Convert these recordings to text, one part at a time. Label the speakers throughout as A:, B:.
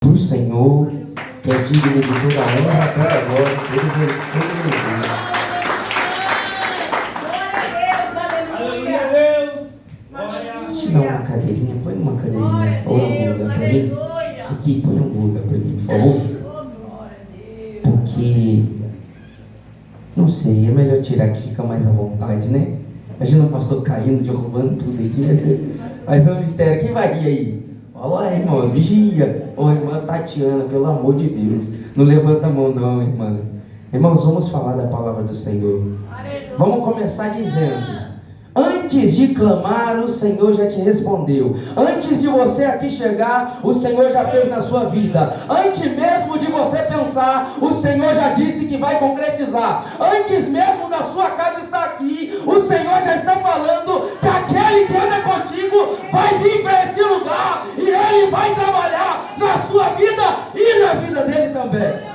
A: do Senhor, que é digno de toda a honra, toda a glória, todo louvor.
B: Aleluia, Deus!
A: Deixa eu dar uma cadeirinha, põe uma cadeirinha, ou um lugar para mim. Isso aqui, põe um lugar para mim, por favor. Porque, não sei, é melhor tirar que fica mais à vontade, né? Imagina o pastor caindo, derrubando tudo aqui, vai ser um mistério. Quem vai rir aí? Olha lá, irmãos, vigia. Ô, irmã Tatiana, pelo amor de Deus, não levanta a mão não, irmã. Irmãos, vamos falar da palavra do Senhor. Vamos começar dizendo: antes de clamar, o Senhor já te respondeu. Antes de você aqui chegar, o Senhor já fez na sua vida. Antes mesmo de você pensar, o Senhor já disse que vai concretizar. Antes mesmo da sua casa estar aqui, o Senhor já está falando que aquele que anda contigo vai vir para esse lugar e Ele vai trabalhar na sua vida e na vida dele também.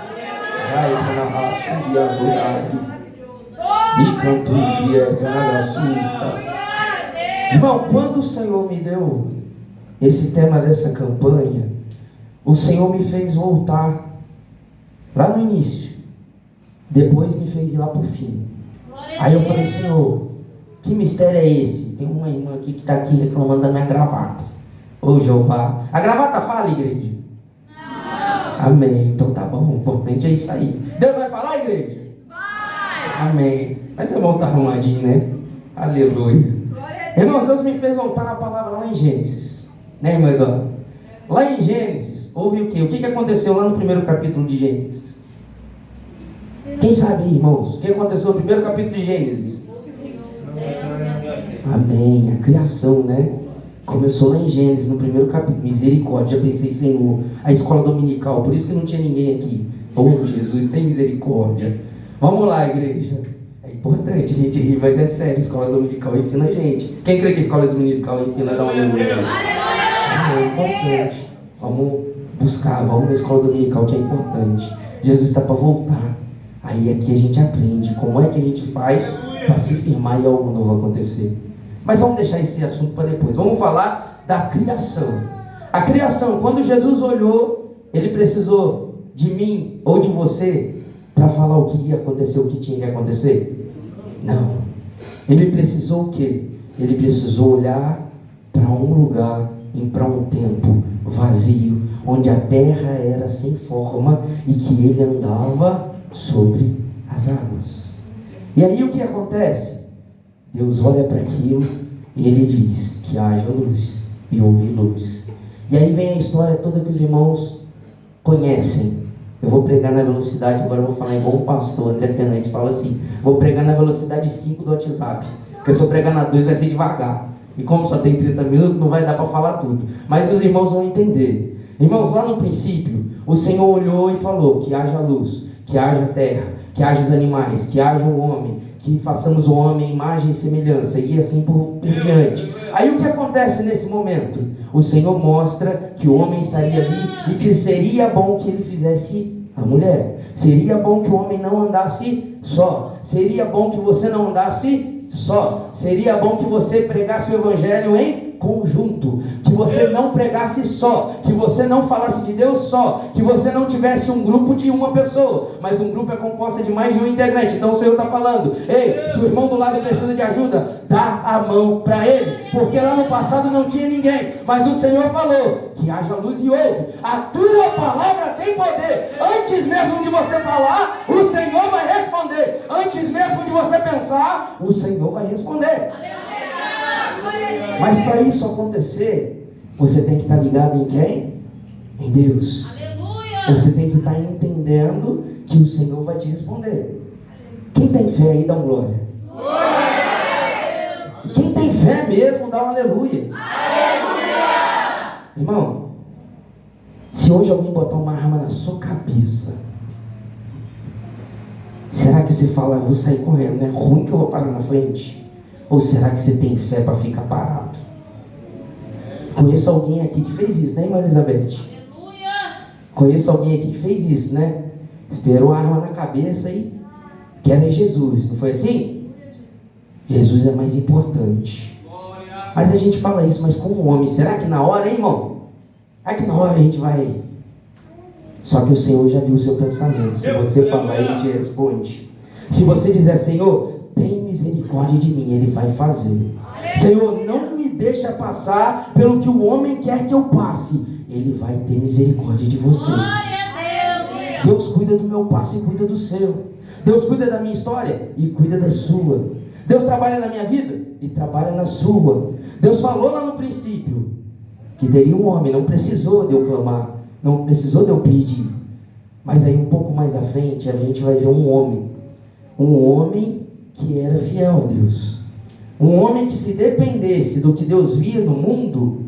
A: Irmão, quando o Senhor me deu esse tema dessa campanha, o Senhor me fez voltar lá no início, depois me fez ir lá para o fim. Aí eu falei: Senhor, que mistério é esse? Tem uma irmã aqui que está aqui reclamando da minha gravata. Ô Jeová, a gravata fala, igreja? Não. Amém, então tá bom, o importante é isso aí. Deus vai falar, igreja? Vai. Amém. Mas é bom estar arrumadinho, né? Aleluia. Irmãos, Deus me fez voltar na palavra lá em Gênesis, né, irmã Eduardo? Lá em Gênesis, houve o quê? O que aconteceu lá no primeiro capítulo de Gênesis? Quem sabe aí, irmãos? O que aconteceu no primeiro capítulo de Gênesis? Amém, a criação, né? Começou lá em Gênesis, no primeiro capítulo. Misericórdia, já pensei: Senhor, a escola dominical, por isso que não tinha ninguém aqui. Oh, Jesus, tem misericórdia. Vamos lá, igreja. É importante a gente rir, mas é sério, a escola dominical ensina a gente. Quem crê que a escola dominical ensina a dar uma aleluia? É importante. Vamos buscar, vamos na escola dominical, que é importante. Jesus está para voltar. Aí aqui a gente aprende como é que a gente faz para se firmar e algo novo acontecer. Mas vamos deixar esse assunto para depois. Vamos falar da criação. A criação, quando Jesus olhou, Ele precisou de mim ou de você para falar o que ia acontecer, o que tinha que acontecer? Não. Ele precisou o quê? Ele precisou olhar para um lugar e para um tempo vazio, onde a terra era sem forma e que Ele andava sobre as águas. E aí o que acontece? Deus olha para aquilo e Ele diz que haja luz, e houve luz. E aí vem a história toda que os irmãos conhecem. Eu vou pregar na velocidade, agora eu vou falar igual o pastor André Fernandes fala assim: vou pregar na velocidade 5 do WhatsApp, porque se eu pregar na 2 vai ser devagar. E como só tem 30 minutos, não vai dar para falar tudo. Mas os irmãos vão entender. Irmãos, lá no princípio, o Senhor olhou e falou que haja luz, que haja terra, que haja os animais, que haja o homem, que façamos o homem imagem e semelhança, e assim por diante. Aí o que acontece nesse momento? O Senhor mostra que o homem estaria ali e que seria bom que ele fizesse a mulher. Seria bom que o homem não andasse só. Seria bom que você não andasse só. Seria bom que você pregasse o evangelho em conjunto, que você não pregasse só, que você não falasse de Deus só, que você não tivesse um grupo de uma pessoa, mas um grupo é composto de mais de um integrante. Então o Senhor está falando: ei, se o irmão do lado precisa de ajuda, dá a mão para ele, porque lá no passado não tinha ninguém, mas o Senhor falou que haja luz e houve. A tua palavra tem poder. Antes mesmo de você falar, o Senhor vai responder. Antes mesmo de você pensar, o Senhor vai responder. Mas para isso acontecer, você tem que estar ligado em quem? Em Deus. Aleluia. Você tem que estar entendendo que o Senhor vai te responder. Quem tem fé aí, dá um glória. Glória. Quem tem fé mesmo, dá um aleluia. Aleluia. Irmão, se hoje alguém botar uma arma na sua cabeça, será que você fala: vou sair correndo, é ruim que eu vou parar na frente? Ou será que você tem fé para ficar parado? Conheço alguém aqui que fez isso, né, irmã Elizabeth? Aleluia! Conheço alguém aqui que fez isso, né? Esperou a arma na cabeça e quer ver Jesus, não foi assim? Jesus é mais importante. Mas a gente fala isso, mas como homem, será que na hora, hein, irmão? Será que na hora a gente vai Só que o Senhor já viu o seu pensamento. Se você falar, Ele te responde. Se você dizer, Senhor, tem misericórdia de mim, Ele vai fazer. Senhor, não me deixa passar pelo que o homem quer que eu passe. Ele vai ter misericórdia de você. Deus cuida do meu passo e cuida do seu. Deus cuida da minha história e cuida da sua. Deus trabalha na minha vida e trabalha na sua. Deus falou lá no princípio que teria um homem, não precisou de eu clamar, não precisou de eu pedir. Mas aí um pouco mais à frente a gente vai ver um homem que era fiel a Deus. Um homem que, se dependesse do que Deus via no mundo,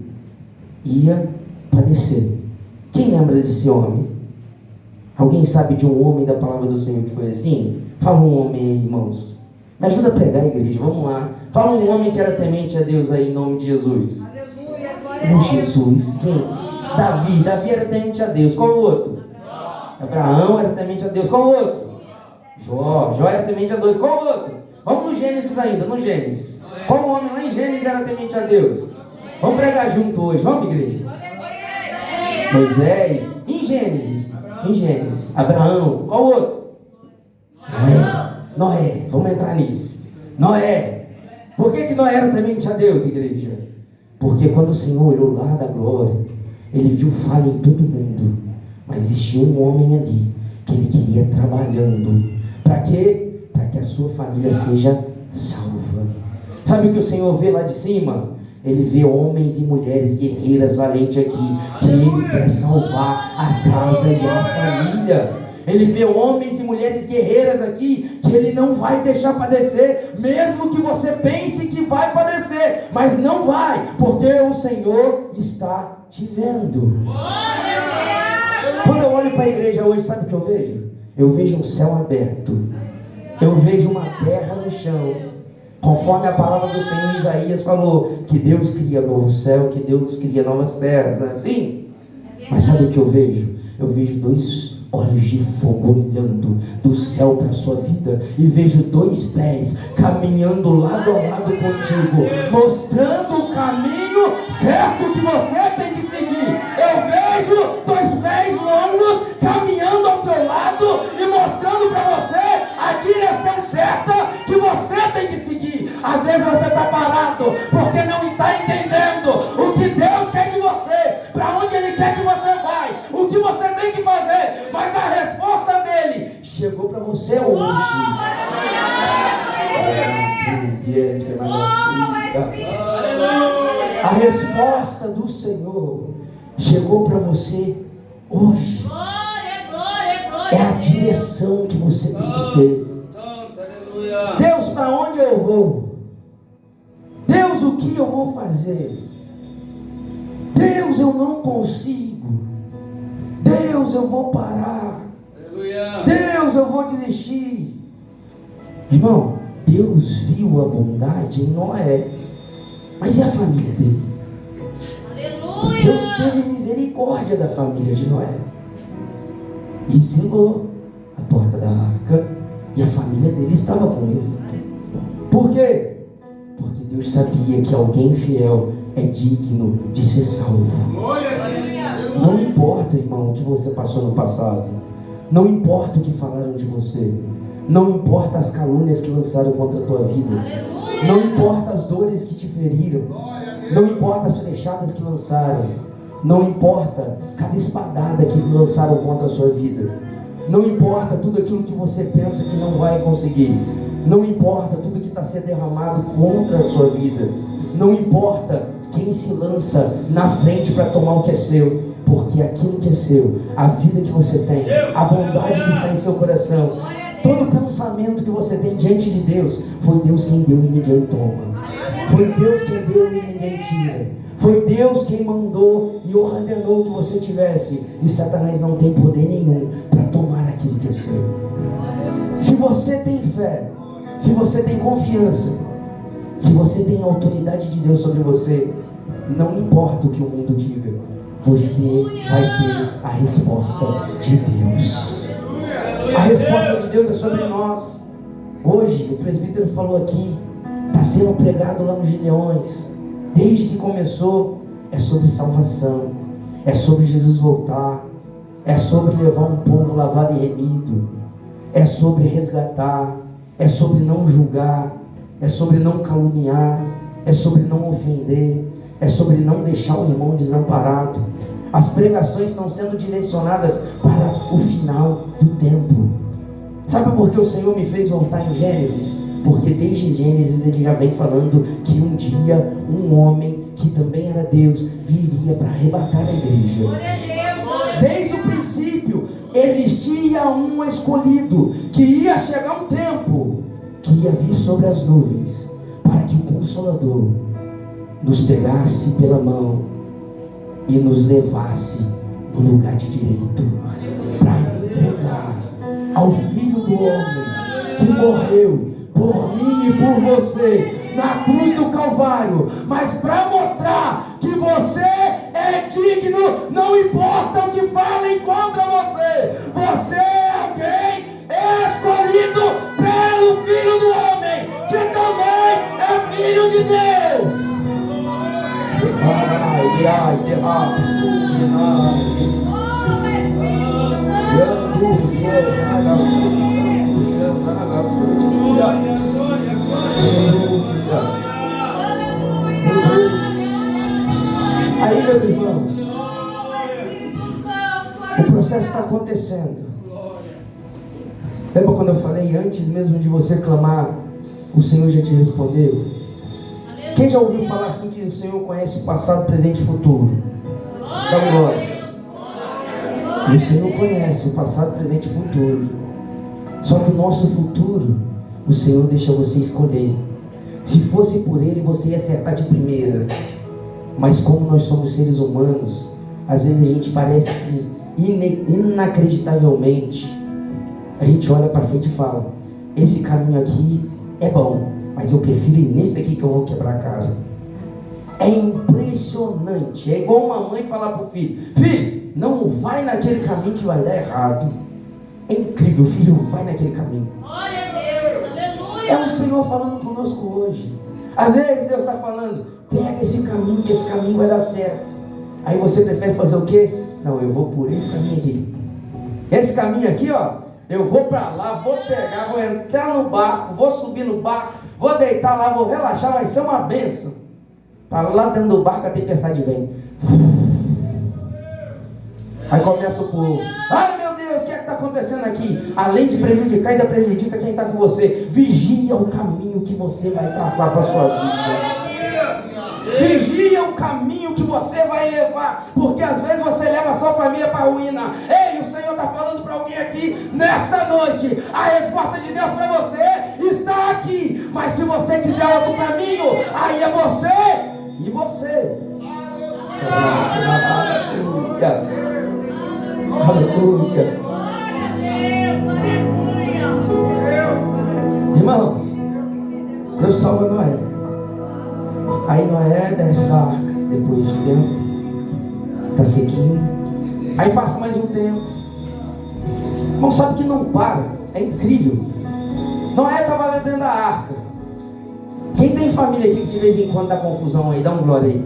A: ia padecer. Quem lembra desse homem? Alguém sabe de um homem da palavra do Senhor que foi assim? Fala um homem aí, irmãos. Me ajuda a pregar, igreja, vamos lá. Fala um homem que era temente a Deus aí, em nome de Jesus.
B: Aleluia, glória a Deus.
A: Jesus, quem? Davi era temente a Deus. Qual o outro? Abraão era temente a Deus. Qual o outro? Jó era temente a Deus. Qual o outro? Vamos no Gênesis ainda, no Gênesis. Qual homem lá em Gênesis era temente a Deus? Vamos pregar junto hoje, vamos, igreja? Moisés. Em Gênesis. Abraão. Qual o outro? Noé. Vamos entrar nisso. Noé. Por que Noé era temente a Deus, igreja? Porque quando o Senhor olhou lá da glória, Ele viu falha em todo mundo. Mas existia um homem ali que Ele queria trabalhando. Para quê? Para que a sua família seja salva. Sabe o que o Senhor vê lá de cima? Ele vê homens e mulheres guerreiras valentes aqui, que Ele quer salvar a casa e a família. Ele vê homens e mulheres guerreiras aqui, que Ele não vai deixar padecer, mesmo que você pense que vai padecer, mas não vai, porque o Senhor está te vendo. Quando eu olho para a igreja hoje, sabe o que eu vejo? Eu vejo um céu aberto, eu vejo uma terra no chão, conforme a palavra do Senhor Isaías falou, que Deus cria novo céu, que Deus cria novas terras, não é assim? Mas sabe o que eu vejo? Eu vejo dois olhos de fogo olhando do céu para a sua vida, e vejo dois pés caminhando lado a lado contigo, mostrando o caminho certo que você tem que seguir. Eu vejo dois pés longos caminhando ao teu lado e mostrando para você a direção certa que você tem que seguir. Às vezes você está parado porque não está entendendo o que Deus quer de você, para onde Ele quer que você vai, o que você tem que fazer, mas a resposta dele chegou para você hoje. A resposta do Senhor chegou para você hoje. É a direção que você tem que ter. Deus, para onde eu vou? Deus, o que eu vou fazer? Deus, eu não consigo. Deus, eu vou parar. Deus, eu vou desistir. Irmão, Deus viu a bondade em Noé, mas e a família dele? Deus teve misericórdia da família de Noé e selou a porta da arca, e a família dele estava com ele. Por quê? Porque Deus sabia que alguém fiel é digno de ser salvo. Não importa, irmão, o que você passou no passado. Não importa o que falaram de você. Não importa as calúnias que lançaram contra a tua vida. Não importa as dores que te feriram. Não importa as flechadas que lançaram. Não importa cada espadada que lançaram contra a sua vida. Não importa tudo aquilo que você pensa que não vai conseguir. Não importa tudo que está sendo derramado contra a sua vida. Não importa quem se lança na frente para tomar o que é seu. Porque aquilo que é seu, a vida que você tem, a bondade que está em seu coração, todo pensamento que você tem diante de Deus, foi Deus quem deu e ninguém toma. Foi Deus quem deu e ninguém tira. Foi Deus quem mandou e ordenou que você tivesse. E Satanás não tem poder nenhum para tomar aquilo que é seu. Se você tem fé, se você tem confiança, se você tem a autoridade de Deus sobre você, não importa o que o mundo diga, você vai ter a resposta de Deus. A resposta de Deus é sobre nós. Hoje, o presbítero falou aqui, está sendo pregado lá nos Gideões. Desde que começou, é sobre salvação, é sobre Jesus voltar, é sobre levar um povo lavado e remido, é sobre resgatar, é sobre não julgar, é sobre não caluniar, é sobre não ofender, é sobre não deixar o irmão desamparado. As pregações estão sendo direcionadas para o final do tempo. Sabe por que o Senhor me fez voltar em Gênesis? Porque desde Gênesis ele já vem falando que um dia um homem que também era Deus viria para arrebatar a igreja. Desde o princípio existia um escolhido, que ia chegar um tempo que ia vir sobre as nuvens, para que o Consolador nos pegasse pela mão e nos levasse no lugar de direito, para entregar ao Filho do Homem que morreu por mim e por você na cruz do Calvário, mas para mostrar que você é digno, não importa o que falem contra você, você é alguém escolhido pelo Filho do Homem, que também é Filho de Deus. Aí, meus irmãos, o processo está acontecendo. Lembra quando eu falei, antes mesmo de você clamar, o Senhor já te respondeu? Quem já ouviu falar assim que o Senhor conhece o passado, presente e futuro? Dá glória. E o Senhor conhece o passado, presente e futuro. Só que o nosso futuro, o Senhor deixa você escolher. Se fosse por Ele, você ia acertar de primeira. Mas como nós somos seres humanos, às vezes a gente parece que inacreditavelmente, a gente olha para frente e fala, esse caminho aqui é bom, mas eu prefiro ir nesse aqui que eu vou quebrar a cara. É impressionante. É igual uma mãe falar para o filho, filho, não vai naquele caminho que vai dar errado. É incrível, filho, vai naquele caminho.
B: Glória a Deus, aleluia.
A: É o Senhor falando conosco hoje. Às vezes Deus está falando, pega esse caminho, que esse caminho vai dar certo. Aí você prefere fazer o quê? Não, eu vou por esse caminho aqui. Esse caminho aqui, ó, eu vou para lá, vou pegar, vou entrar no barco, vou subir no barco, vou deitar lá, vou relaxar, vai ser uma bênção. Para lá dentro do barco a tempestade vem. Aí começa o povo. Ai meu Deus, o que é que está acontecendo aqui? Além de prejudicar, ainda prejudica quem está com você. Vigia o caminho que você vai traçar para a sua vida. Vigia o caminho que você vai levar, porque às vezes você leva a sua família para a ruína. Ei, o Senhor está falando para alguém aqui nesta noite, a resposta de Deus para você está aqui, mas se você quiser outro caminho, aí é você e você. Aleluia. Irmãos, Deus salva Noé. Aí Noé desce da arca, depois de tempo, está sequinho. Aí passa mais um tempo. Irmão, sabe que não para, é incrível. Noé estava lá dentro da arca. Quem tem família aqui que de vez em quando dá confusão aí, dá um glória aí.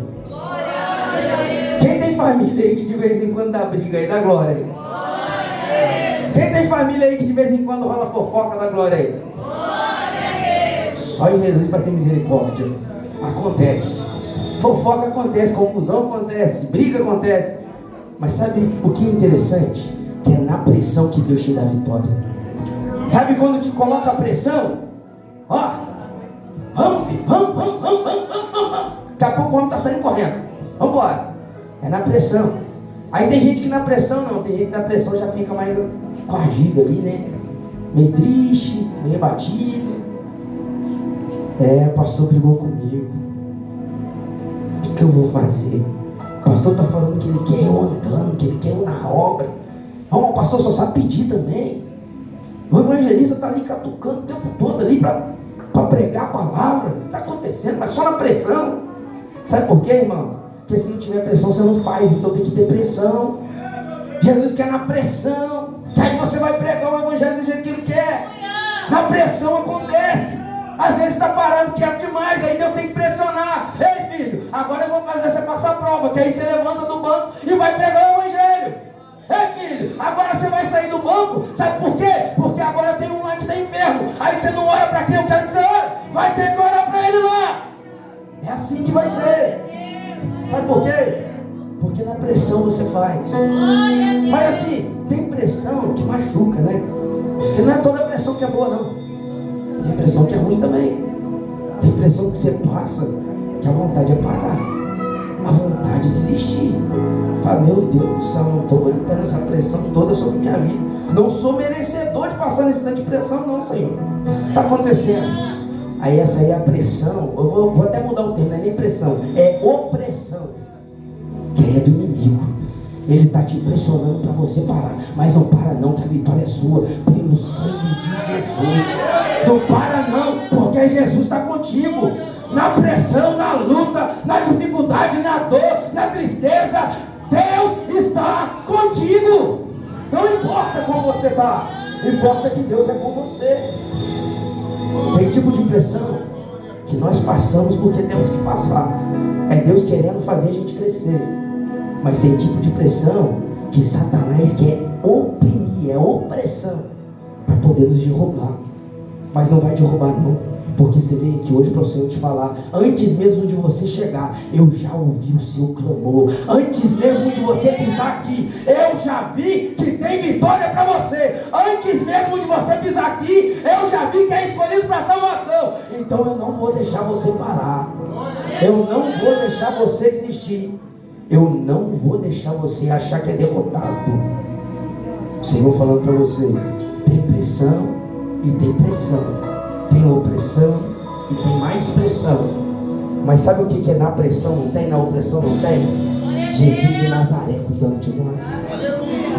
A: Quem tem família aí que de vez em quando dá briga aí, dá glória aí. Quem tem família aí que de vez em quando rola fofoca, dá glória aí. Só em Jesus para ter misericórdia. Acontece, fofoca acontece, confusão acontece, briga acontece, mas sabe o que é interessante? Que é na pressão que Deus te dá a vitória. Sabe quando te coloca a pressão? Ó, vamos filho, vamos. Daqui a pouco o homem está saindo correndo, vamos embora. É na pressão. Aí tem gente que na pressão não, tem gente que na pressão já fica mais coagido ali, né? Meio triste, meio abatido. O pastor brigou comigo. O que eu vou fazer? O pastor está falando que ele quer eu andando, que ele quer eu na obra. Não, o pastor só sabe pedir também. O evangelista está ali catucando o tempo todo ali para pregar a palavra. Está acontecendo, mas só na pressão. Sabe por quê, irmão? Porque se não tiver pressão você não faz, então tem que ter pressão. Jesus quer na pressão, que aí você vai pregar o evangelho do jeito que ele quer. Na pressão acontece. Às vezes está parado quieto demais, aí Deus tem que pressionar. Ei filho, agora eu vou fazer você passar a prova, que aí você levanta do banco e vai pregar o evangelho. Ei, filho, agora você vai sair do banco. Sabe por quê? Porque agora tem um lá que está enfermo. Aí você não ora para quem eu quero que você ore. Vai ter que orar para ele lá. É assim que vai ser. Sabe por quê? Porque na pressão você faz. Mas assim, tem pressão que machuca, né? Porque não é toda pressão que é boa, não. Tem pressão que é ruim também. Tem pressão que você passa, que a vontade é parar. A vontade de desistir. Fala, meu Deus do céu, não estou aguentando essa pressão toda sobre minha vida. Não sou merecedor de passar nesse tanto de pressão, não, Senhor. Está acontecendo. Aí essa aí é a pressão. Eu vou até mudar o termo, não é nem pressão, é opressão. Que aí é do inimigo. Ele está te impressionando para você parar. Mas não para não, que a vitória é sua. Pelo sangue de Jesus. Não para não, porque Jesus está contigo. Na pressão, na luta, na dificuldade, na dor, na tristeza, Deus está contigo. Não importa como você está, importa que Deus é com você. Tem tipo de pressão que nós passamos porque temos que passar. É Deus querendo fazer a gente crescer. Mas tem tipo de pressão que Satanás quer oprimir, é opressão, para poder nos derrubar. Mas não vai derrubar não, porque você veio aqui hoje para o Senhor te falar. Antes mesmo de você chegar, eu já ouvi o seu clamor. Antes mesmo de você pisar aqui, eu já vi que tem vitória para você. Antes mesmo de você pisar aqui, eu já vi que é escolhido para salvação. Então eu não vou deixar você parar. Eu não vou deixar você desistir. Eu não vou deixar você achar que é derrotado. O Senhor falando para você, tem pressão e tem pressão. Tem opressão e tem mais pressão. Mas sabe o que é na pressão não tem, na opressão não tem? Jesus de Nazaré cuidando de nós.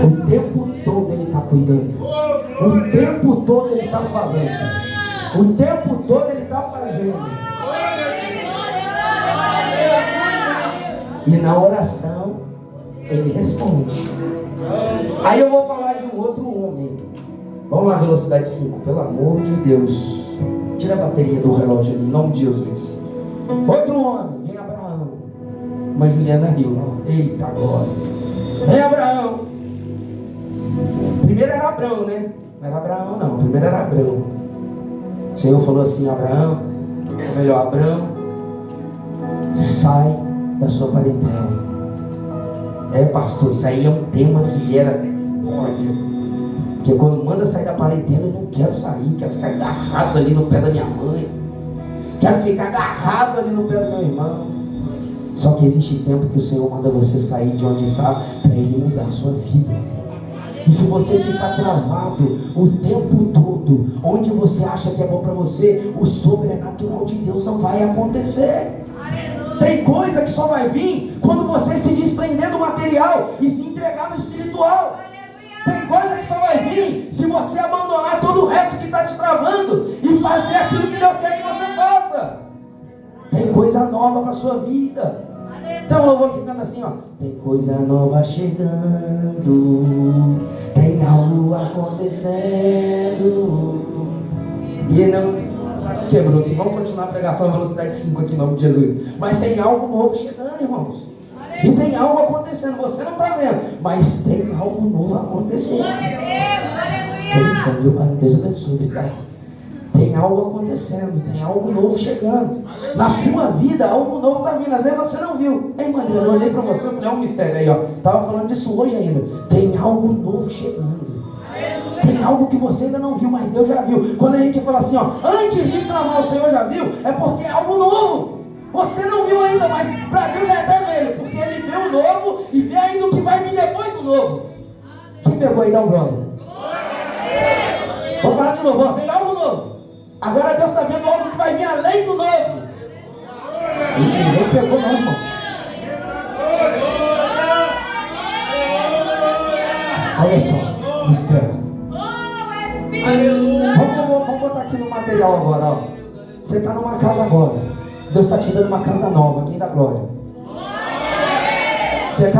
A: O tempo todo Ele está cuidando. O tempo todo Ele está falando. O tempo todo Ele está fazendo. E na oração Ele responde. Aí eu vou falar de um outro homem. Vamos lá, velocidade 5, pelo amor de Deus. Tira a bateria do relógio ali, em nome de Jesus. Outro homem, vem Abraão. Mas Juliana riu. Eita glória. Vem Abraão. Primeiro era Abraão, né? Não era Abraão não, primeiro era Abraão. O Senhor falou assim, Abraão, ou melhor, Abraão, sai da sua parentela. É, pastor, isso aí é um tema que gera ódio. Porque quando manda sair da parentela, eu não quero sair, quero ficar agarrado ali no pé da minha mãe, quero ficar agarrado ali no pé do meu irmão. Só que existe tempo que o Senhor manda você sair de onde está para Ele mudar a sua vida. E se você ficar travado o tempo todo, onde você acha que é bom para você, o sobrenatural de Deus não vai acontecer. Tem coisa que só vai vir quando você se desprender do material e se entregar no espiritual. Tem coisa que só vai vir se você abandonar todo o resto que está te travando e fazer aquilo que Deus quer que você faça. Tem coisa nova para a sua vida. Então eu vou ficando assim, ó. Tem coisa nova chegando, tem algo acontecendo. E não quebrou aqui. Vamos continuar a pregação na velocidade 5 aqui em nome de Jesus. Mas tem algo novo chegando, irmãos. E tem algo acontecendo. Você não está vendo, mas tem algo novo acontecendo. Glória a Deus, Deus abençoe, obrigado. Tem algo acontecendo, tem algo novo chegando. Na sua vida, algo novo está vindo. Às vezes você não viu. Ei, mano, eu olhei para você, é um mistério aí, ó. Estava falando disso hoje ainda. Tem algo novo chegando. Tem algo que você ainda não viu, mas Deus já viu. Quando a gente fala assim, ó, antes de clamar o Senhor já viu, é porque é algo novo. Você não viu ainda, mas para Deus já é até velho, porque Ele vê o novo e vê ainda o que vai vir depois do novo. Quem pegou aí, dá um glória. Vamos falar de novo, ó, vem algo novo. Agora Deus está vendo algo que vai vir além do novo. Ninguém pegou não, irmão. Olha só, mistério. Vamos botar aqui no material agora, ó. Você está numa casa agora. Deus está te dando uma casa nova. Quem dá glória? Você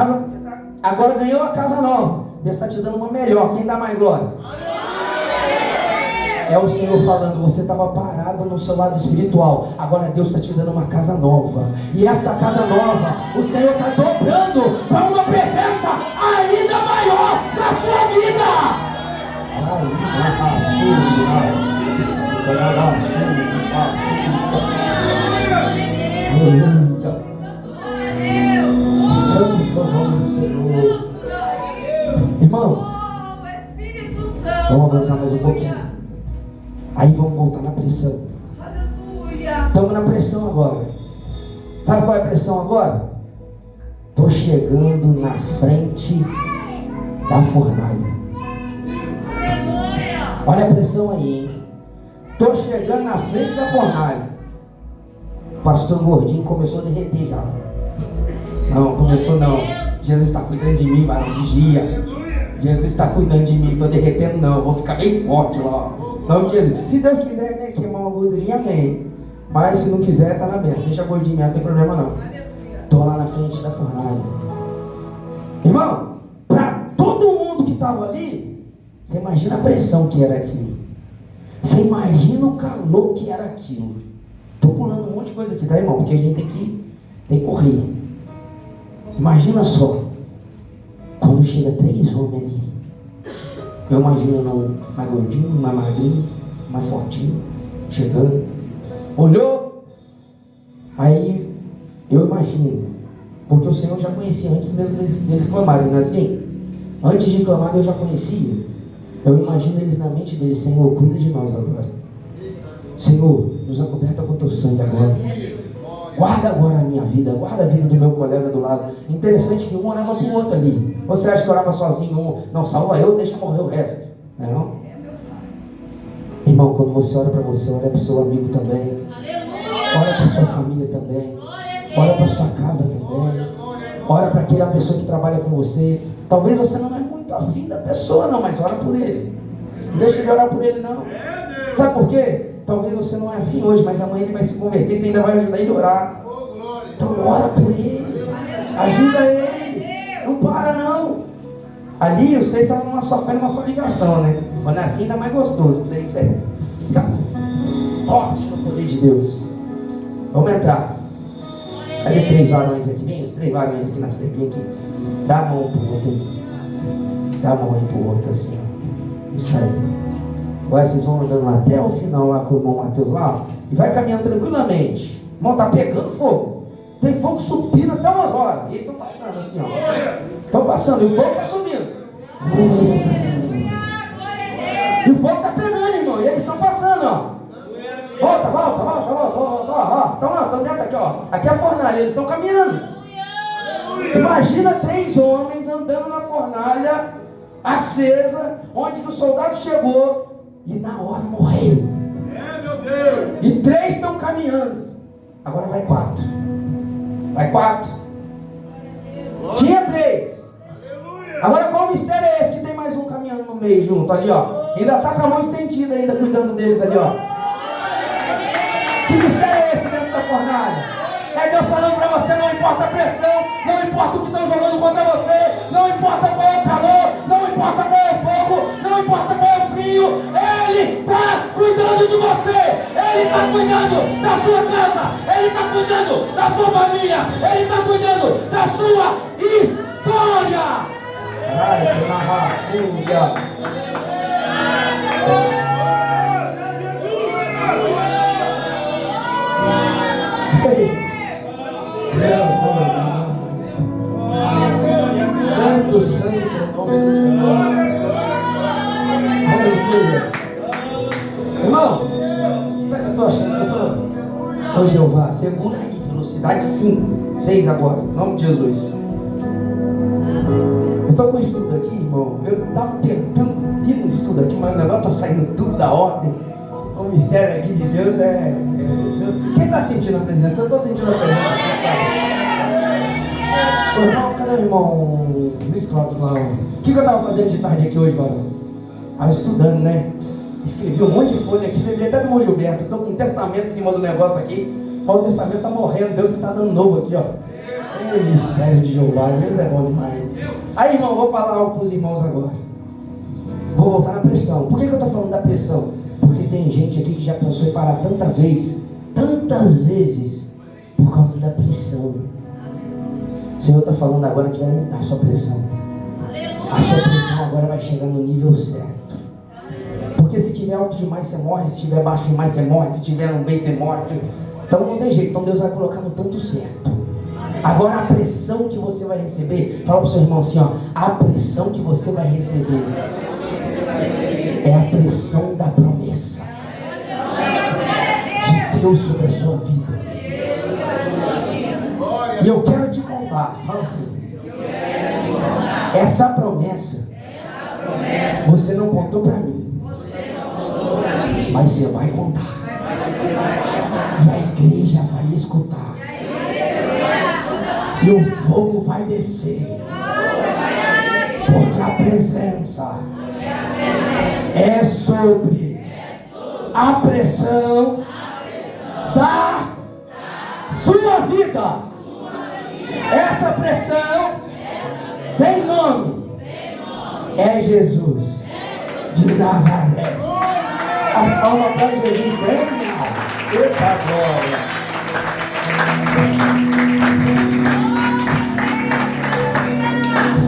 A: agora ganhou a casa nova. Deus está te dando uma melhor. Quem dá mais glória? É o Senhor falando, você estava parado no seu lado espiritual. Agora Deus está te dando uma casa nova. E essa casa nova, o Senhor está dobrando para uma presença ainda maior. a sua vida. Santo é o nome do Senhor. Irmãos, vamos avançar mais um pouquinho. Aí vamos voltar na pressão. Estamos na pressão agora. Sabe qual é a pressão agora? Estou chegando na frente da fornalha. Olha a pressão aí, hein? Estou chegando na frente da fornalha. O pastor Gordinho começou a derreter já. Não, começou não. Jesus está cuidando de mim, vai vigia. Jesus está cuidando de mim, estou derretendo não. Vou ficar bem forte lá. Não, Jesus. Se Deus quiser, né, queimar uma gordurinha, amém. Mas se não quiser, tá na benção. Deixa a gordinha, não tem problema não. Estou lá na frente da fornalha. Irmão, para todo mundo que estava ali, você imagina a pressão que era aquilo. Você imagina o calor que era aquilo. Estou pulando um monte de coisa aqui, tá, irmão? Porque a gente tem que correr. Imagina só. Quando chega 3 homens ali. Eu imagino um mais gordinho, mais magrinho, mais fortinho, chegando. Olhou. Aí eu imagino. Porque o Senhor já conhecia antes mesmo deles clamarem, não é assim? Antes de clamar eu já conhecia. Eu imagino eles na mente deles: Senhor, cuida de nós agora. Senhor, nos acoberta com teu sangue agora. Guarda agora a minha vida, guarda a vida do meu colega do lado. Interessante que um orava para o outro ali. Você acha que orava sozinho? Um, não, salva eu, deixa morrer o resto. Não é não? Irmão, quando você ora para você, olha para o seu amigo também. Olha para a sua família também. Olha para a sua casa também. Ora para aquela pessoa que trabalha com você. Talvez você não é muito afim da pessoa não, mas ora por ele. Não deixa de orar por ele não. Sabe por quê? Talvez você não é afim hoje, mas amanhã ele vai se converter, você ainda vai ajudar ele a orar. Então ora por ele, ajuda ele, não para não. Ali vocês estavam numa só fé, numa só ligação, né? Quando é assim ainda mais gostoso, daí você fica forte no poder de Deus. Vamos entrar. Cadê 3 varões aqui? Vem os 3 varões aqui na frente, vem aqui. Dá a mão pro outro. Dá a mão aí pro outro assim, ó. Isso aí. Agora vocês vão andando lá até o final lá com o irmão Mateus lá, e vai caminhando tranquilamente. O irmão tá pegando fogo. Tem fogo subindo até umas horas. E eles estão passando assim, ó. Estão passando, e o fogo tá subindo. E o fogo tá pegando, irmão. E eles estão passando, ó. Volta. Ó. Estão lá, estão dentro aqui, ó. Aqui é a fornalha, eles estão caminhando. Imagina 3 homens andando na fornalha acesa, onde o soldado chegou. E na hora morreu. Meu Deus. E 3 estão caminhando. Agora vai 4. Vai 4. Tinha 3. Agora qual mistério é esse que tem mais um caminhando no meio junto ali, ó? Ainda tá com a mão estendida ainda cuidando deles ali, ó. Que mistério é esse dentro da fornalha? É Deus falando para você: não importa a pressão, não importa o que estão jogando contra você, não importa qual é o calor, não importa qual é o fogo, não importa qual é o frio, Ele está cuidando de você, Ele está cuidando da sua casa, Ele está cuidando da sua família, Ele está cuidando da sua história. Ai, que maravilha! Santo, santo, nome do Senhor. Aleluia. Irmão, sabe o que eu estou achando? Ô Jeová, segura aí, velocidade 5, 6 agora, em nome de Jesus. Eu estou com o estudo aqui, irmão. Eu estava tentando ir no estudo aqui, mas o negócio está saindo tudo da ordem. O mistério aqui de Deus é... Quem está sentindo a presença? Eu estou sentindo a presença. Irmão, cadê o irmão Luiz Cláudio lá? O que eu estava fazendo de tarde aqui hoje, varão? Estava estudando, né? Escrevi um monte de folha aqui, lembrei até do irmão Gilberto. Estou com um testamento em cima do negócio aqui. O testamento está morrendo, Deus está dando novo aqui, ó. O mistério de Jeová, Deus é bom demais. Aí, irmão, vou falar algo para os irmãos agora. Vou voltar na pressão. Por que eu estou falando da pressão? Porque tem gente aqui que já pensou em parar tantas vezes, por causa da pressão. O Senhor está falando agora que vai aumentar a sua pressão. A sua pressão agora vai chegar no nível certo. Porque se tiver alto demais, você morre. Se tiver baixo demais, você morre. Se tiver no meio, você morre. Então não tem jeito. Então Deus vai colocar no tanto certo. Agora a pressão que você vai receber, fala para o seu irmão assim, ó, a pressão que você vai receber é a pressão da promessa de Deus sobre a sua vida. E eu quero te contar, fala assim, essa promessa você não contou para mim, mas você vai contar. E a igreja vai escutar. E o fogo vai descer. Porque a presença é sobre a pressão da sua vida. Essa pressão tem nome. É Jesus de Nazaré. As palmas para Jesus. Eita glória.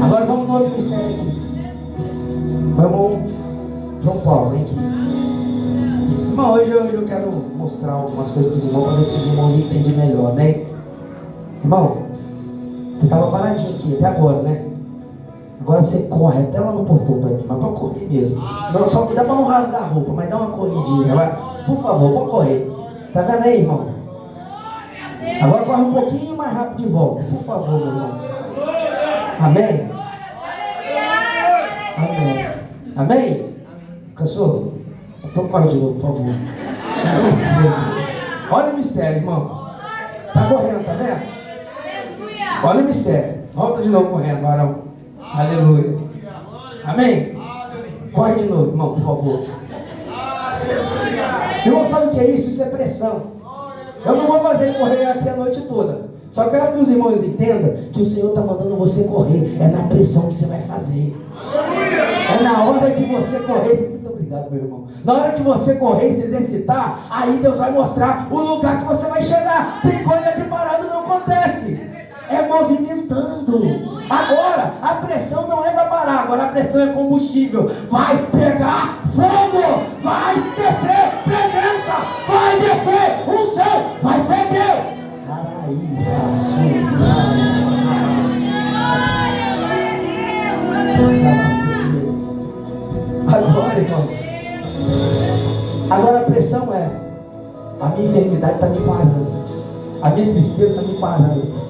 A: Agora vamos no outro mistério aqui. Vamos, João Paulo, vem aqui. Irmão, hoje eu quero mostrar algumas coisas para os irmãos, para ver se os irmãos entendem melhor, né? Irmão, você estava paradinho aqui até agora, né? Agora você corre até lá no portão para mim, mas para correr mesmo. Não, só dá para não rasgar a roupa, mas dá uma corridinha, vai. Por favor, pode correr. Tá vendo aí, irmão? Agora corre um pouquinho mais rápido de volta, por favor, meu irmão. Amém? Amém. Amém? Cansou? Então corre de novo, por favor. Olha o mistério, irmão. Tá correndo, tá vendo? Olha o mistério. Volta de novo correndo, varão. Aleluia. Amém? Corre de novo, irmão, por favor. Irmão, sabe o que é isso? Isso é pressão. Eu não vou fazer ele correr aqui a noite toda. Só quero que os irmãos entendam que o Senhor está mandando você correr. É na pressão que você vai fazer. É na hora que você correr. Muito obrigado, meu irmão. Na hora que você correr e se exercitar, aí Deus vai mostrar o lugar que você vai chegar. Tem coisa que parado não acontece. É movimentando. Agora, a pressão não é para parar. Agora a pressão é combustível. Vai pegar fogo. Vai descer presença. Vai descer unção. Vai ser Deus. Agora, irmão. Agora a pressão é: a minha enfermidade está me parando. A minha tristeza está me parando.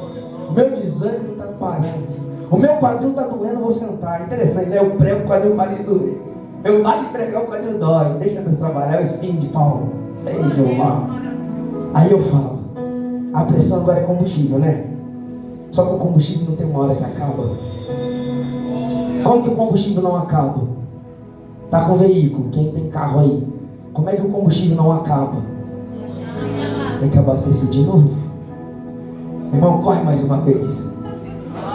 A: O meu desânimo está me parando. O meu quadril está doendo, eu vou sentar. Interessante, né? Eu prego, o quadril para de doer. Eu paro de pregar, o quadril dói. Deixa Deus trabalhar, é o espinho de pau. Aí eu falo: a pressão agora é combustível, né? Só que o combustível não tem uma hora que acaba. Como que o combustível não acaba? Tá com veículo, quem tem carro aí? Como é que o combustível não acaba? Tem que abastecer de novo. Irmão, corre mais uma vez.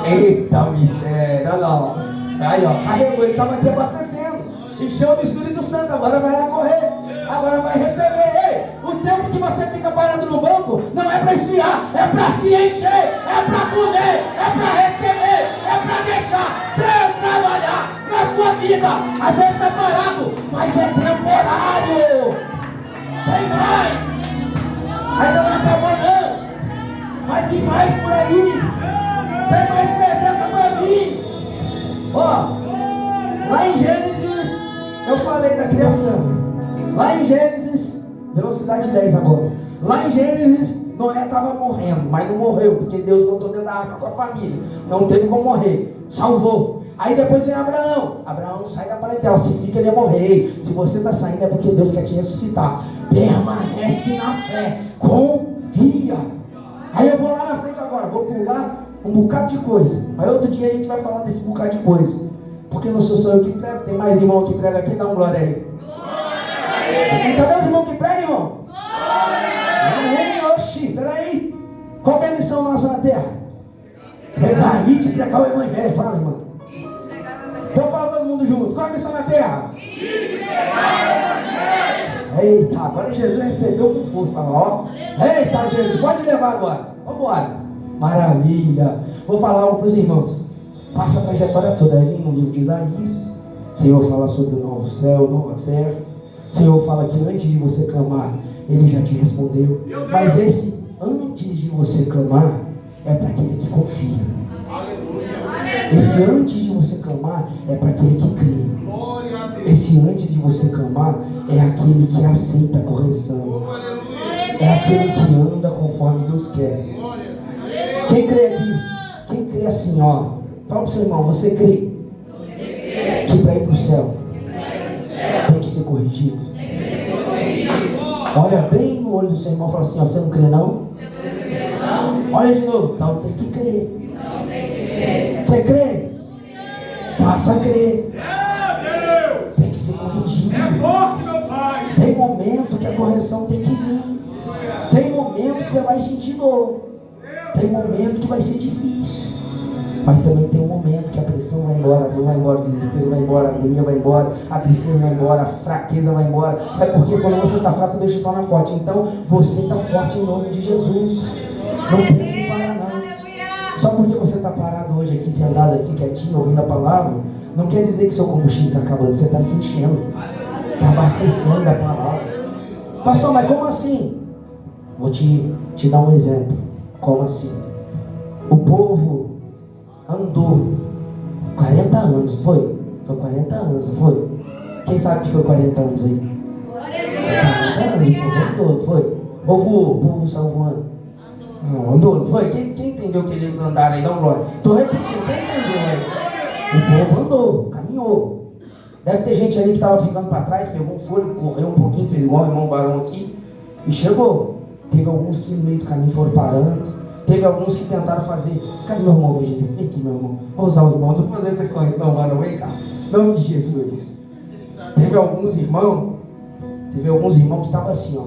A: Eita mistério, olha lá. Aí ó, carregou, ele estava aqui abastecendo. Encheu do Espírito Santo, agora vai lá correr. Agora vai receber. Ei, o tempo que você fica parado no banco não é para esfriar, é para se encher, é para comer, é para receber, é para deixar Deus trabalhar na sua vida. Às vezes está parado, mas é temporário. Tem mais. Ainda não acabou não. Vai vir mais por aí. Tem mais presença para vir. Ó, lá em Gênesis, eu falei da criação. Lá em Gênesis, velocidade 10 agora. Lá em Gênesis, Noé estava morrendo, mas não morreu, porque Deus botou dentro da água com a família. Não teve como morrer, salvou. Aí depois vem Abraão. Abraão sai da parentela, se fica ele ia morrer. Se você está saindo é porque Deus quer te ressuscitar. Permanece na fé, confia. Aí eu vou lá na frente agora, vou pular um bocado de coisa. Aí outro dia a gente vai falar desse bocado de coisa. Porque não sou só eu que prego, tem mais irmão que prega aqui, dá um glória aí. Cadê os irmãos que pregam, irmão? Amém, oxi, peraí. Qual que é a missão nossa na terra? Pregar, ir te pregar o evangelho, fala, irmão. Então fala todo mundo junto. Qual é a missão na terra? Ir pregar o evangelho. Eita, agora Jesus recebeu com força, ó. Eita, Jesus, pode levar agora. Vamos embora. Maravilha. Vou falar algo para os irmãos. Passa a trajetória toda aí no livro de Isaías. Senhor fala sobre o novo céu, nova terra. Senhor fala que antes de você clamar, Ele já te respondeu. Mas esse antes de você clamar é para aquele que confia. Esse antes de você clamar é para aquele que crê. Esse antes de você clamar é aquele que aceita a correção. É aquele que anda conforme Deus quer. Quem crê aqui? Quem crê assim, ó. Fala pro seu irmão, você crê que para ir para o céu tem que ser corrigido? Olha bem no olho do seu irmão e fala assim, ó, você não crê não? Olha de novo, então tem que crer. Você crê? Passa a crer. Tem que ser corrigido. Tem momento que a correção tem que vir. Tem momento que você vai sentir dor. Tem momento que vai ser difícil. Mas também tem um momento que a pressão vai embora, a dor vai embora, o desespero vai embora, a agonia vai embora, a tristeza vai embora, a fraqueza vai embora. Sabe por quê? Quando você está fraco, Deus te torna forte. Então, você está forte em nome de Jesus. Não pense em parar, não. Só porque você está parado hoje aqui, sentado aqui, quietinho, ouvindo a palavra, não quer dizer que seu combustível está acabando. Você está se enchendo, está abastecendo da palavra. Pastor, mas como assim? Vou te dar um exemplo. Como assim? O povo andou 40 anos, não foi? Foi 40 anos, não foi? Quem sabe que foi 40 anos aí? 40 anos, o povo andou, não foi? O povo saiu voando. Não, andou, não foi? Quem entendeu que eles andaram aí? Não, glória. Estou repetindo, quem entendeu aí? O povo andou, caminhou. Deve ter gente ali que estava ficando para trás, pegou um fôlego, correu um pouquinho, fez igual o irmão Barão aqui e chegou. Teve alguns que no meio do caminho foram parando. Teve alguns que tentaram fazer. Cadê meu irmão evangelista? Vem aqui, meu irmão. Vou usar o irmão. Não vou fazer essa coisa. Não, Barão, vem cá. Em nome de Jesus. Teve alguns irmãos que estavam assim, ó.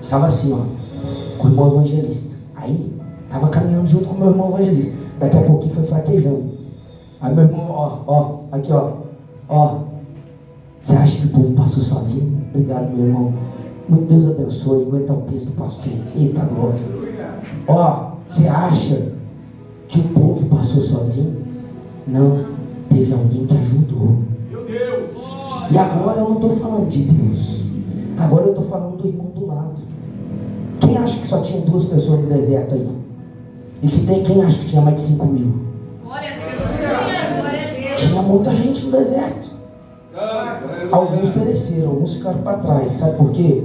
A: Estava assim, ó. Com o irmão evangelista. Aí, estava caminhando junto com o meu irmão evangelista. Daqui a pouquinho foi fraquejando. Aí meu irmão, aqui, ó. Você acha que o povo passou sozinho? Obrigado, meu irmão. Muito Deus abençoe. Aguenta o peso do pastor. Eita glória. Você acha que o povo passou sozinho? Não. Teve alguém que ajudou. Meu Deus. E agora eu não estou falando de Deus. Agora eu estou falando do irmão do lado. Quem acha que só tinha 2 pessoas no deserto aí? E quem acha que tinha mais de 5 mil?
B: Glória a Deus.
A: Tinha muita gente no deserto. Alguns pereceram, alguns ficaram para trás. Sabe por quê?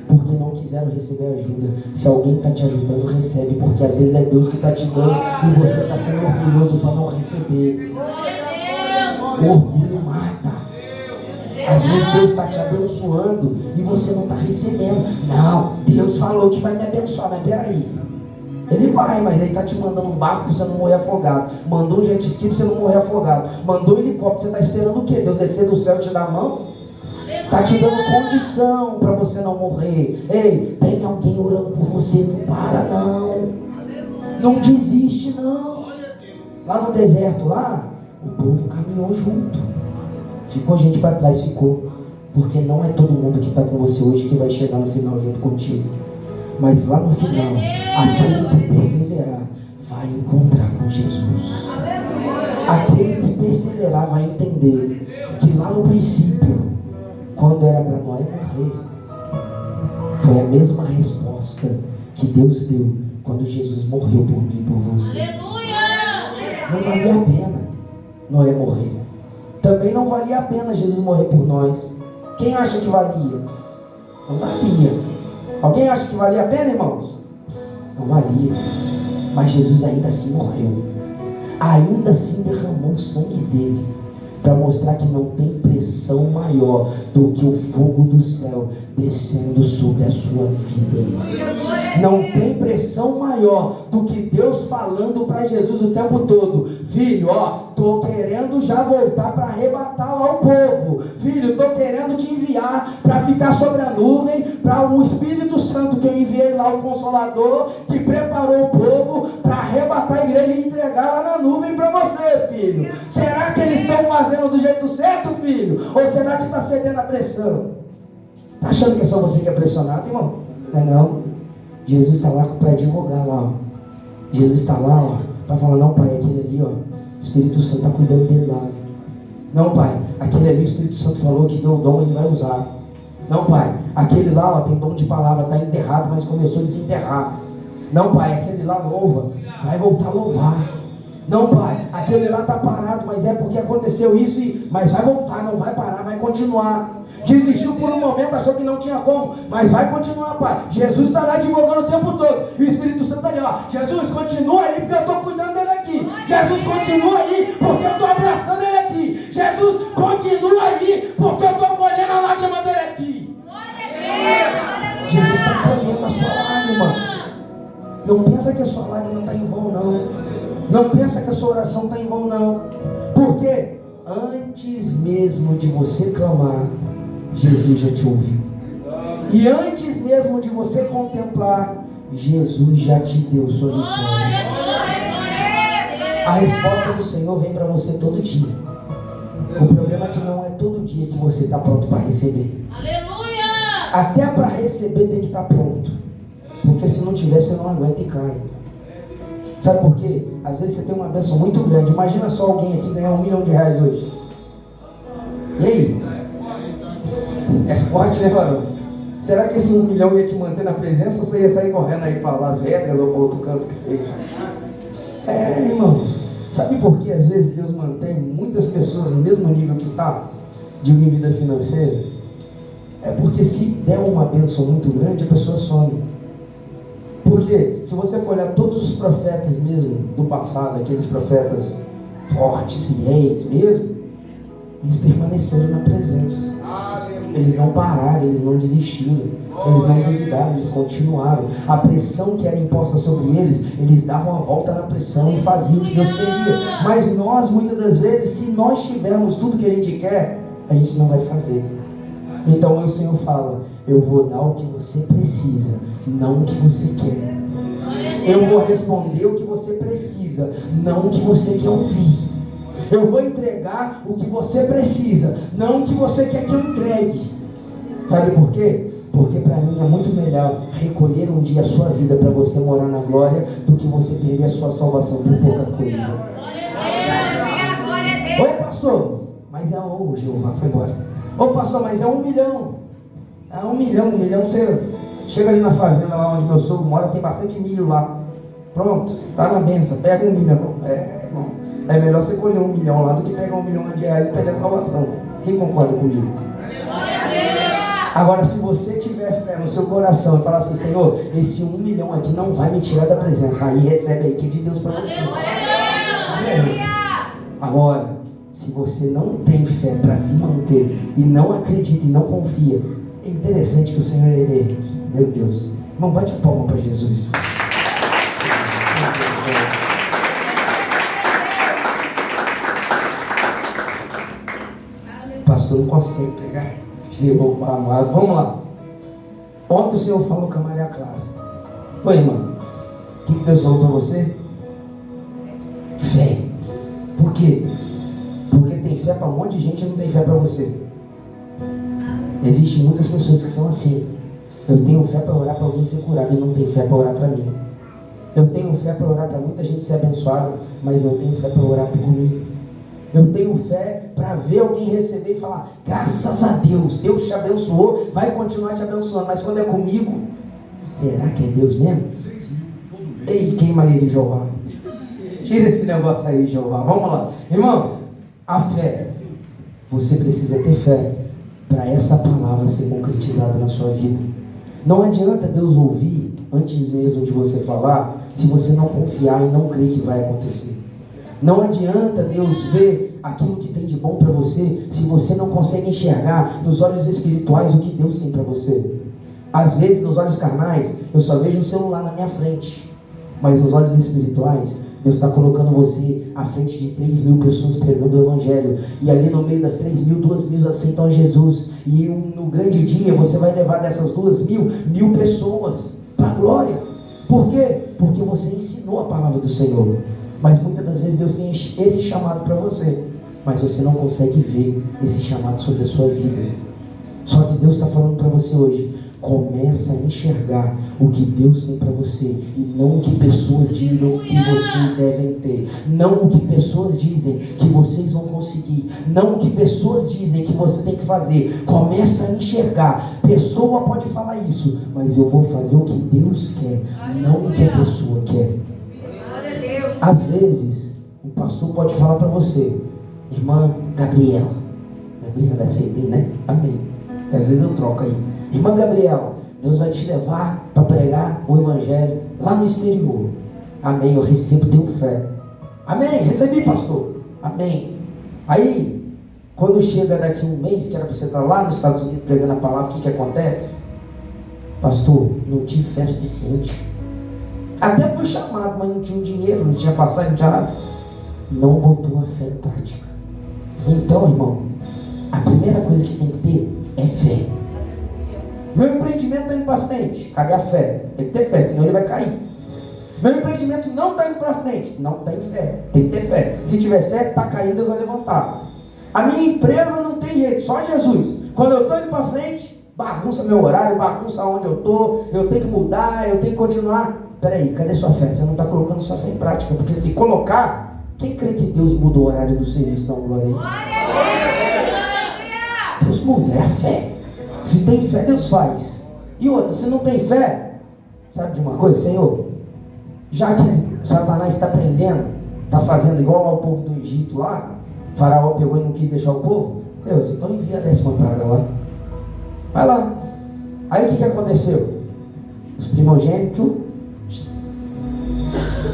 A: Porque não quiseram receber ajuda. Se alguém está te ajudando, recebe. Porque às vezes é Deus que está te dando e você está sendo orgulhoso para não receber. O orgulho mata. Às vezes Deus está te abençoando e você não está recebendo. Não, Deus falou que vai me abençoar, mas peraí. Ele vai, mas ele está te mandando um barco para você não morrer afogado. Mandou um jet ski para você não morrer afogado. Mandou um helicóptero, você está esperando o quê? Deus descer do céu e te dar a mão? Está te dando condição para você não morrer. Ei, tem alguém orando por você, não para não. Não desiste não. Lá no deserto, lá, o povo caminhou junto. Ficou gente para trás, ficou. Porque não é todo mundo que está com você hoje que vai chegar no final junto contigo. Mas lá no final, aquele que perseverar vai encontrar com Jesus. Aquele que perseverar vai entender que lá no princípio, quando era para Noé morrer, foi a mesma resposta que Deus deu quando Jesus morreu por mim e por você. Não valia a pena Noé morrer. Também não valia a pena Jesus morrer por nós. Quem acha que valia? Não valia. Alguém acha que valia a pena, irmãos? Não valia. Mas Jesus ainda assim morreu. Ainda assim derramou o sangue dele para mostrar que não tem pressão maior do que o fogo do céu descendo sobre a sua vida. Não tem pressão maior do que Deus falando para Jesus o tempo todo: filho, estou querendo já voltar para arrebatar lá o povo. Filho, estou querendo te enviar para ficar sobre a nuvem, para o Espírito Santo que eu enviei lá, o Consolador, que preparou o povo para arrebatar a igreja e entregar lá na nuvem para você, filho. Será que eles estão fazendo do jeito certo, filho? Ou será que está cedendo a pressão? Está achando que é só você que é pressionado, irmão? Não é não. Jesus está lá para advogar lá, Jesus está lá, para falar: não, pai, aquele ali, o Espírito Santo está cuidando dele lá. Não, Pai, aquele ali o Espírito Santo falou que deu o dom, ele vai usar. Não, Pai, aquele lá ó, tem dom de palavra, está enterrado, mas começou a desenterrar. Não, Pai, aquele lá louva, vai voltar a louvar. Não, Pai, aquele lá está parado, mas é porque aconteceu isso, mas vai voltar, não vai parar, vai continuar. Desistiu por um momento, achou que não tinha como, mas vai continuar, Pai. Jesus está lá advogando o tempo todo, e o Espírito Santo está ali, ó. Jesus, continua aí, porque eu estou cuidando dele aqui. Jesus, continua aí, porque eu estou abraçando ele aqui. Jesus, continua aí, porque eu estou colhendo a lágrima dele aqui. Jesus está colhendo a sua lágrima. Não pensa que a sua lágrima está em vão, não. Não pensa que a sua oração está em vão, não. Porque antes mesmo de você clamar, Jesus já te ouviu. E antes mesmo de você contemplar, Jesus já te deu sua vitória. A resposta do Senhor vem para você todo dia. O problema é que não é todo dia que você está pronto para receber.
B: Aleluia!
A: Até para receber tem que estar pronto. Porque se não tiver, você não aguenta e cai. Sabe por quê? Às vezes você tem uma bênção muito grande. Imagina só alguém aqui ganhar R$1 milhão hoje. E aí? É forte, né, varão? Será que esse 1 milhão ia te manter na presença ou você ia sair correndo aí para Las Vegas ou para outro canto que seja? Irmãos. Sabe por que às vezes Deus mantém muitas pessoas no mesmo nível que está de vida financeira? É porque se der uma bênção muito grande, a pessoa some. Porque se você for olhar todos os profetas mesmo do passado, aqueles profetas fortes, fiéis mesmo, eles permaneceram na presença. Eles não pararam, eles não desistiram, eles não duvidaram, eles continuaram. A pressão que era imposta sobre eles, eles davam a volta na pressão e faziam o que Deus queria. Mas nós, muitas das vezes, se nós tivermos tudo que a gente quer, a gente não vai fazer. Então o Senhor fala: eu vou dar o que você precisa, não o que você quer. Eu vou responder o que você precisa, não o que você quer ouvir. Eu vou entregar o que você precisa, não o que você quer que eu entregue. Sabe por quê? Porque para mim é muito melhor recolher um dia a sua vida para você morar na glória do que você perder a sua salvação por pouca coisa. Oi, pastor, mas o Jeová foi embora. Ô pastor, mas é 1 milhão. É 1 milhão, você chega ali na fazenda lá onde meu sogro mora, tem bastante milho lá. Pronto, tá na benção, pega 1 milhão. É melhor você colher 1 milhão lá do que pegar R$1 milhão e perder a salvação. Quem concorda comigo? Agora, se você tiver fé no seu coração e falar assim: Senhor, esse 1 milhão aqui não vai me tirar da presença, aí recebe aí que é de Deus para você. Agora, se você não tem fé para se manter e não acredita e não confia, é interessante que o Senhor, ele, meu Deus, não bate a palma para Jesus. Pastor, não consegue pregar. Vamos lá. Ontem o Senhor falou com a Maria Clara. Foi, irmão? O que Deus falou para você? Fé. Por quê? Porque tem fé para um monte de gente e não tem fé para você. Existem muitas pessoas que são assim. Eu tenho fé para orar para alguém ser curado e não tenho fé para orar para mim. Eu tenho fé para orar para muita gente ser abençoada, mas não tenho fé para orar por mim. Eu tenho fé para ver alguém receber e falar: graças a Deus, Deus te abençoou, vai continuar te abençoando. Mas quando é comigo, será que é Deus mesmo? Ei, queima ele, Jeová. Tira esse negócio aí, Jeová. Vamos lá. Irmãos, a fé. Você precisa ter fé para essa palavra ser concretizada na sua vida. Não adianta Deus ouvir antes mesmo de você falar, se você não confiar e não crer que vai acontecer. Não adianta Deus ver aquilo que tem de bom para você, se você não consegue enxergar nos olhos espirituais o que Deus tem para você. Às vezes, nos olhos carnais, eu só vejo o celular na minha frente. Mas nos olhos espirituais, Deus está colocando você à frente de 3.000 pessoas pregando o Evangelho. E ali no meio das 3.000, 2.000 aceitam Jesus. E no grande dia, você vai levar dessas 2.000, 1.000 pessoas para a glória. Por quê? Porque você ensinou a palavra do Senhor. Mas muitas das vezes Deus tem esse chamado para você, mas você não consegue ver esse chamado sobre a sua vida. Só que Deus está falando para você hoje: Começa a enxergar o que Deus tem para você e não o que pessoas digam que vocês devem ter. Não o que pessoas dizem que vocês vão conseguir. Não o que pessoas dizem que você tem que fazer. Começa a enxergar. Pessoa pode falar isso, mas eu vou fazer o que Deus quer, não o que a pessoa quer. Às vezes, o pastor pode falar para você: irmã Gabriela, aceitei, né? Amém. Às vezes eu troco aí. Irmã Gabriela, Deus vai te levar para pregar o evangelho lá no exterior. Amém. Eu recebo, tenho fé. Amém. Recebi, pastor. Amém. Aí, quando chega daqui um mês, que era para você estar lá nos Estados Unidos pregando a palavra, o que acontece? Pastor, não tive fé suficiente. Até foi chamado, mas não tinha dinheiro, não tinha passagem, não tinha nada. Não botou a fé em prática. Então, irmão, a primeira coisa que tem que ter é fé. Meu empreendimento está indo para frente. Cadê a fé? Tem que ter fé, senão ele vai cair. Meu empreendimento não está indo para frente. Não tem fé. Tem que ter fé. Se tiver fé, está caindo, Deus vai levantar. A minha empresa não tem jeito, só Jesus. Quando eu estou indo para frente, bagunça meu horário, bagunça onde eu estou, eu tenho que mudar, eu tenho que continuar. Peraí, cadê sua fé? Você não está colocando sua fé em prática. Porque se colocar, quem crê que Deus mudou o horário do serviço? Não, glória a Deus. Deus muda, é a fé. Se tem fé, Deus faz. E outra, se não tem fé, sabe de uma coisa, Senhor? Já que Satanás está prendendo, está fazendo igual ao povo do Egito lá, Faraó pegou e não quis deixar o povo, Deus, então envia a 10ª praga lá. Vai lá. Aí o que aconteceu? Os primogênitos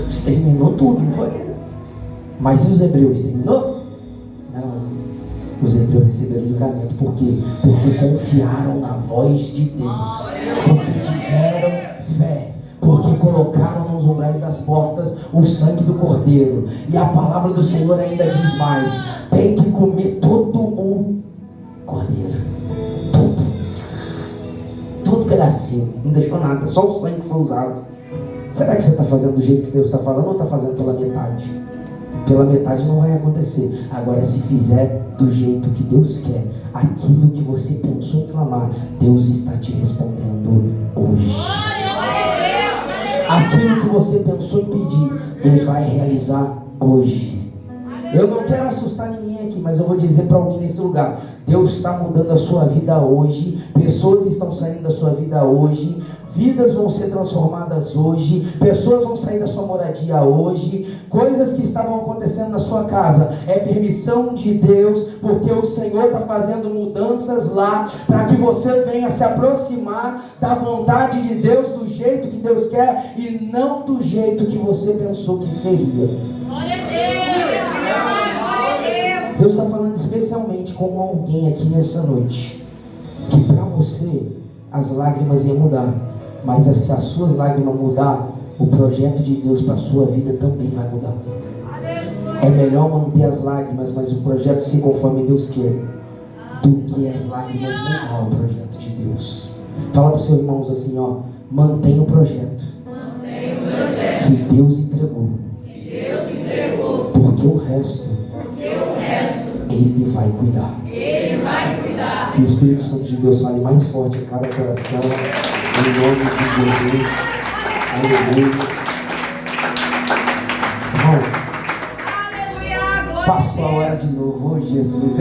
A: exterminou tudo, não foi? Mas e os hebreus, exterminou? Não. Os hebreus receberam livramento. Por quê? Porque confiaram na voz de Deus. Porque tiveram fé. Porque colocaram nos umbrais das portas o sangue do cordeiro. E a palavra do Senhor ainda diz mais: tem que comer todo o cordeiro. Todo pedacinho. Não deixou nada. Só o sangue que foi usado. Será que você está fazendo do jeito que Deus está falando ou está fazendo pela metade? Pela metade não vai acontecer. Agora, se fizer do jeito que Deus quer, aquilo que você pensou em clamar, Deus está te respondendo hoje. Aquilo que você pensou em pedir, Deus vai realizar hoje. Eu não quero assustar ninguém aqui, mas eu vou dizer para alguém nesse lugar: Deus está mudando a sua vida hoje. Pessoas estão saindo da sua vida hoje. Vidas vão ser transformadas hoje. Pessoas vão sair da sua moradia hoje. Coisas que estavam acontecendo na sua casa é permissão de Deus, porque o Senhor está fazendo mudanças lá, para que você venha se aproximar da vontade de Deus, do jeito que Deus quer e não do jeito que você pensou que seria.
B: Glória a Deus! Glória a Deus!
A: Deus está falando especialmente com alguém aqui nessa noite, que para você as lágrimas iam mudar. Mas se as suas lágrimas mudar, o projeto de Deus para a sua vida também vai mudar. É melhor manter as lágrimas, mas o projeto se conforme Deus quer, do que as lágrimas mudar o projeto de Deus. Fala para os seus irmãos assim, ó: mantenha o projeto que Deus entregou. Porque o resto Ele vai cuidar. Que o Espírito Santo de Deus fale mais forte em cada coração. Em nome de Jesus. Aleluia. Irmão, passo a hora de novo. Oh, Jesus.